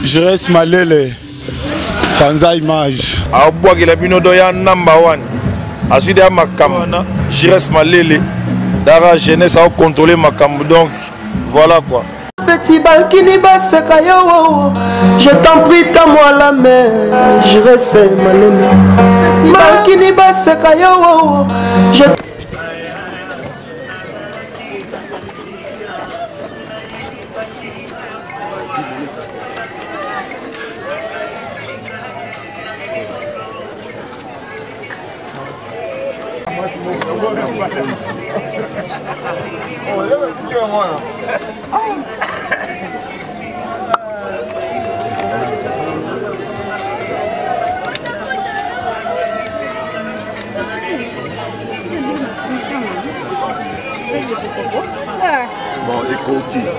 Je reste Malele. Panza image. Aboua qui la binodo ya number 1. Ensuite ya makambo. Je reste Malele. Dara jeunesse a contrôler makambo donc voilà quoi. Festival Kiniba Sekayo, je t'en prie, tends-moi la main, je reste Malele. Festival Kiniba Sekayo, je Bon, et coquille.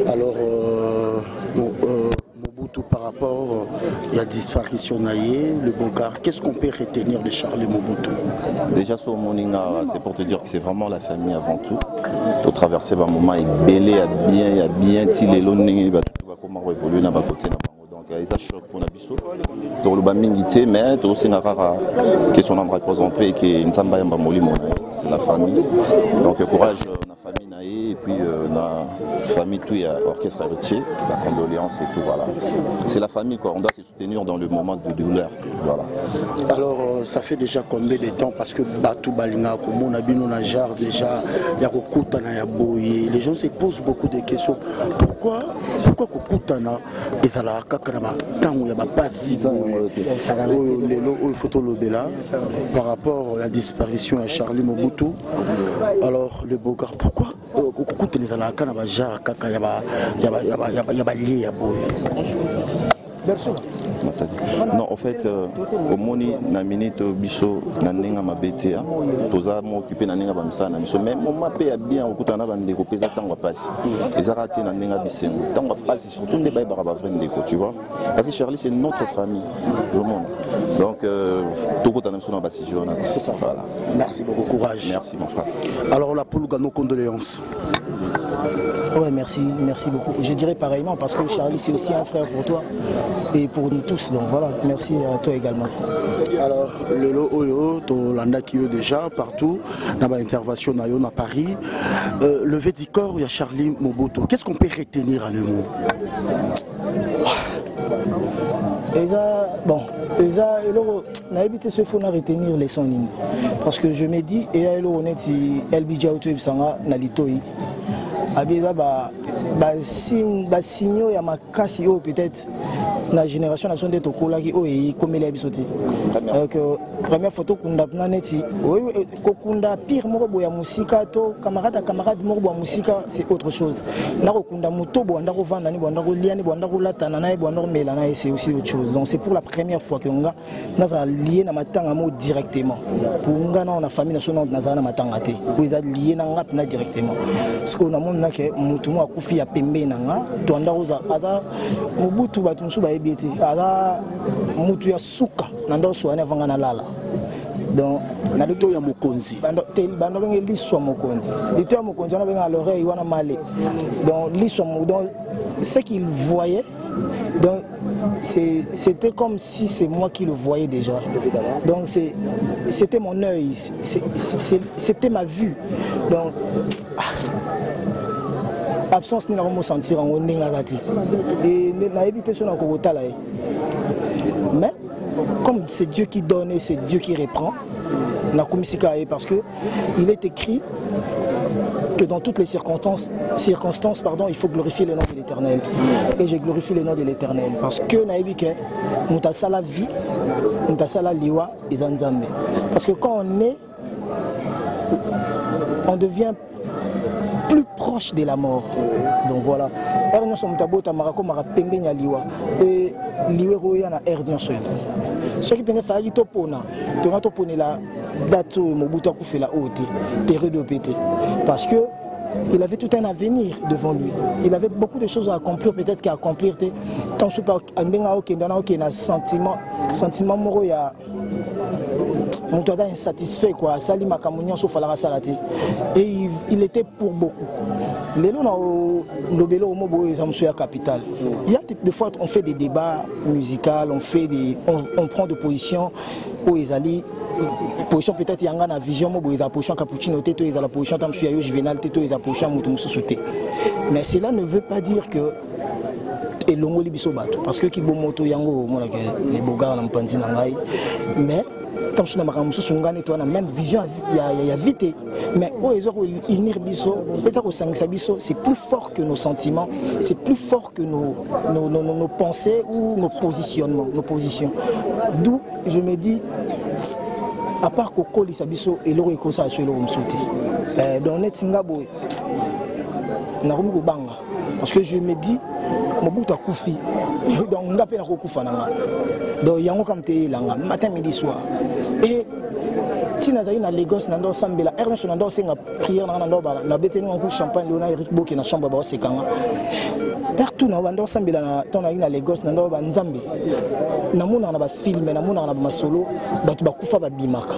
Alors, Mobutu, par rapport à la disparition naïe, le Bogart, qu'est-ce qu'on peut retenir de Charlie Mobutu? Déjà, sur Moninga, c'est pour te dire que c'est vraiment la famille avant tout. Tu traverser un moment, il y a bien, il comment évoluer dans le côté. Donc, il y a des chocs pour Nabiso. Donc, le Bamingité, mais tu as aussi une rare qui son nombre représenté et qui est une samba yamba moli, c'est la famille. Donc, courage, la famille naïe, et puis la famille, tout, il y a orchestre héritier, la condoléance et tout, voilà. C'est la famille, quoi. On doit se soutenir dans le moment de douleur, voilà. Alors, ça fait déjà combien de temps? Parce que Batou Balinga, comme on a vu, on a genre déjà, il y a Kokutana, il y a Boye. Les gens se posent beaucoup de questions. Pourquoi Kokutana, et ça l'a kakana, tant il y a pas si par rapport à la disparition de Charlie Mobutu. Alors, le Bogart, pourquoi Kokutana, ça l'a kakana, genre kaka, il y a lié à Boye. Non, en fait, au moni na minute biso na nenga mabetea toza mo occupé na nenga bamisa na biso mais mon mapé a bien okutana bande ko pesa tango passe ezarati na nenga bisengo tango passe surtout ne ba ba vrai ndeko tu vois parce que Charlie c'est notre famille le monde donc tokutana biso na basi journal c'est ça. Voilà. Merci beaucoup, courage. Merci mon frère. Alors là pour nos condoléances. Ouais, merci beaucoup. Je dirais pareillement parce que Charlie c'est aussi un frère pour toi. et pour nous tous. Donc voilà, merci à toi également. Alors, le lot Oyo, Tolanda qui est déjà partout, dans l'intervention à Paris, le Védicor, il y a Charlie Mobutu. Qu'est-ce qu'on peut retenir à le mot? Bon, on a évité ce qu'il faut retenir les sons. Parce que je me dis, et là, on est si LBJ Auto et Sanga, Nalitoi. Abida, signaux, il y a ma casse, peut-être, la génération nation de Tokola qui est comme il est bisoté. Donc, première photo qu'on a planète, Kokunda, pire, Morobo, Musika, camarade, Morobo, Musika, c'est autre chose. Là, Kokunda, Muto, Boandaro Vandani, Boandaro Liani, Boandaro Latana, Boandaro Melana, c'est aussi autre chose. Donc, c'est pour la première fois qu'on a lié dans ma tangue directement. Pour nous, on a famille nationale dans la matangate. Pour les liés dans la directement. Parce qu'on a mon que Moutoumou a confié à Pembe Nanga, Toandarosa, Aza, Mobutu, Batumsu, Baébété, Aza, Moutou ya Souka, Nando Soane Vangana Lala. Donc, na le toya mokonzi. Bando l'histoire mokonzi. Le toya mokonzi, on a à l'oreille, on a malé. Donc, l'histoire, donc, ce qu'il voyait, donc, c'était comme si c'est moi qui le voyais déjà. Donc, c'était mon œil, c'était ma vue. Donc, absence ni la me sentir en ningati et na éviter sur encore là. Mais comme c'est Dieu qui donne et c'est Dieu qui reprend, na komisika parce que il est écrit que dans toutes les circonstances, il faut glorifier le nom de l'Éternel. Et j'ai glorifié le nom de l'Éternel parce que na évite mutasala vie, mutasala liwa et zanzambe. Parce que quand on devient plus proche de la mort. Donc voilà. Ernion Somtabo Tamarako Mara Pembe Liwa et Liweroya na Ernion Soy. Ce qui peut faire Topona, Tonatopone la date Mobutu a fait la haute période de PT. Parce que il avait tout un avenir devant lui. Il avait beaucoup de choses à accomplir, peut-être qu'à accomplir. Tant que par un sentiment moraux, il y a on doit être insatisfait quoi. Sali Makamounion sauf à la salate. Et il était pour beaucoup. Les lots le bélo au mobo ils ont la capitale. Il y a des fois on fait des débats musicaux, on prend des positions où ils allaient. Position peut-être il y a une vision mobo ils position cappuccino teto ils la position tam suya juvenal teto ils position mutum souté. Mais cela ne veut pas dire que et longo libiso bato parce que ki bo moto yango mo la les bogards na mpanzi na ngai mais comme si on a la même vision, il y a vite. Mais c'est plus fort que nos sentiments, c'est plus fort que nos pensées ou nos positionnements, nos positions. D'où je me dis, à part Koko Lissabiso et l'eau et ça sur l'eau dans Netzingabo, parce que je me dis, Mobutu a koufi, donc on a peine à koufa nanga. Donc yango comme te langa matin midi soir. Et tina zayi na Lagos nando sambela Ernest nando senga prière nando ba na beteni en champagne Lona Eric Boki na chambre ba sekanga. Partout na nando sambela na tona na Lagos nando ba nzambe. Na mona na ba film na mona na ba masolo batu ba kufa ba bimaka.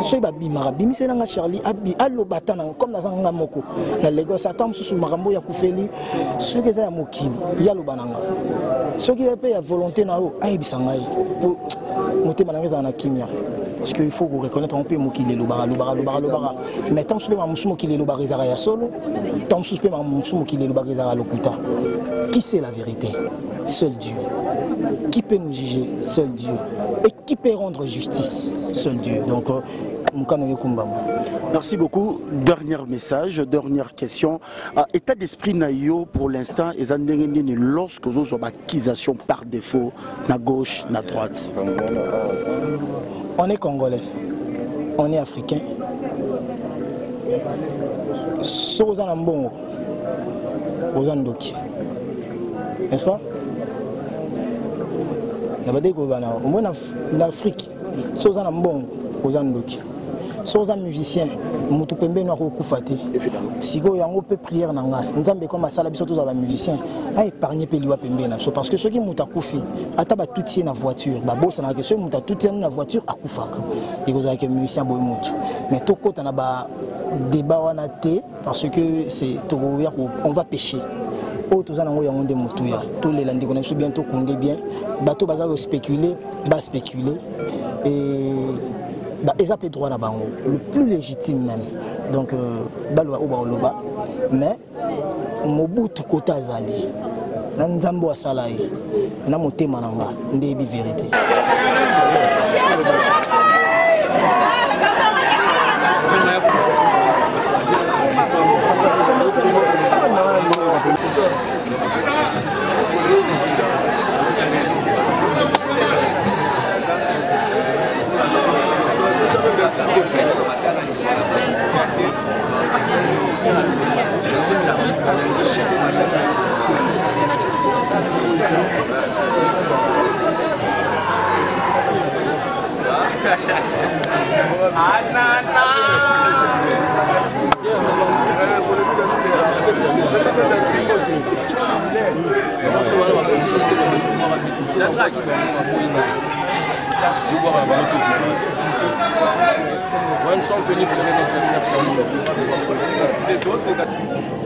So ba bimaka bimisela nga Charlie abi allo batana comme na zanga moko na Lagos atam susu makambo ya kufeli ce que za mokili ya lo bananga. Ce qui est à volonté na o aibisa ngai pour monter malangeza na kimia. Parce qu'il faut reconnaître un peu Mokile Lobara. Mais tant que je Mokile Lobara ya solo, tant que je Mokile Lobara Lokuta. Qui sait la vérité? Seul Dieu. Qui peut nous juger? Seul Dieu. Et qui peut rendre justice? Seul Dieu. Donc, merci beaucoup. Dernier message, dernière question. État d'esprit naïo pour l'instant, lorsque vous avez accusation par défaut, na gauche, na droite. On est congolais, on est africain. Soza Nambongo, Ozandoki. N'est-ce pas? Au moins en Afrique, Soza Nambongo, Ozandoki. Soza musicien, Moutopembe n'a pas koufate. Si vous avez une prière, nous avons comme ça, nous avons musicien. À épargner Péliwa Pembe. Parce que ceux qui ont koufé, à tabac tout tient dans la voiture. Babo, ça n'a que ceux qui ont tout tient dans la voiture à koufaka. Et vous avez un musicien Boymout. Mais tout côté, on a débat parce que c'est on va pêcher. Oh, tous en envoyant des moutouya. Tous les landais qu'on a bientôt condé bien. Bateau bazar spéculer, bas spéculer. Et ils ont droit là-bas, le plus légitime même. Donc, balwa oba oloba. Mais, Mobutu kota azali. Nanzambo asalaye. Na motema nanga. Ndebi vérité.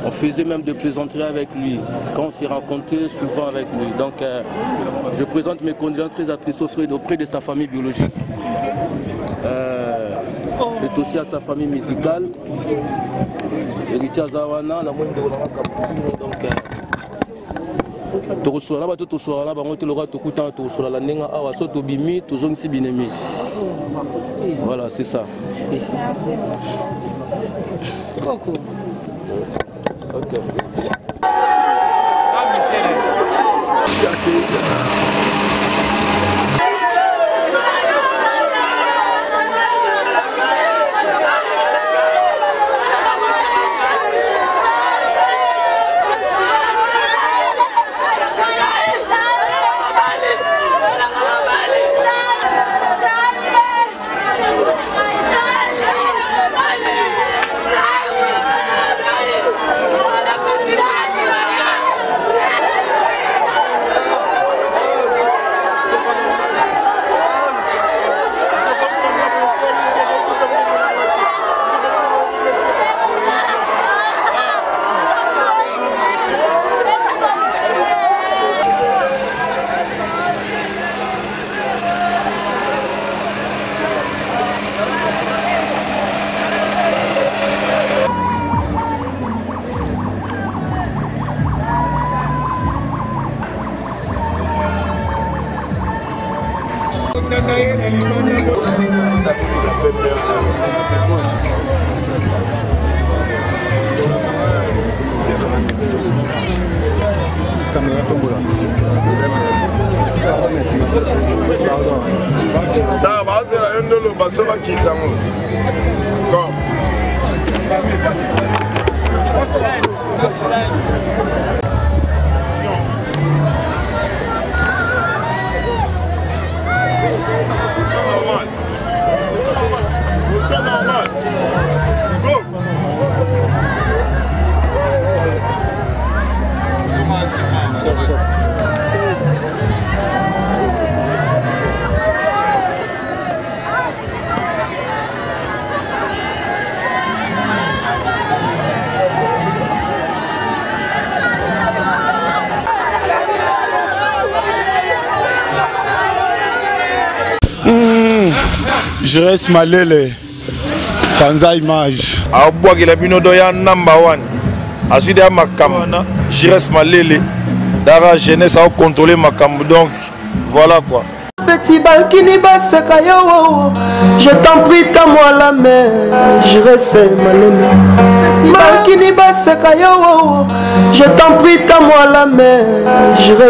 On faisait même des plaisanteries avec lui, quand on s'est rencontrés souvent avec lui. Donc je présente mes condoléances très attristées auprès de sa famille biologique et aussi à sa famille musicale. Héritier Zawana, la moindre de la donc tokosola bato tosola na bango te loka tokuta tosola la nenga awa so tobimi tozongisi binemi. Voilà, c'est ça. C'est ça. Coco. OK. Je reste malele. Panza image. Abouagila binodo ya number 1. Asudi ya makambo. Je reste malele. Dara jeunesse a contrôler makambo donc voilà quoi. Petit balkini baseka yo, je t'en prie tends-moi la main, je reste malele. Balkini baseka yo, je t'en prie tends-moi la main, je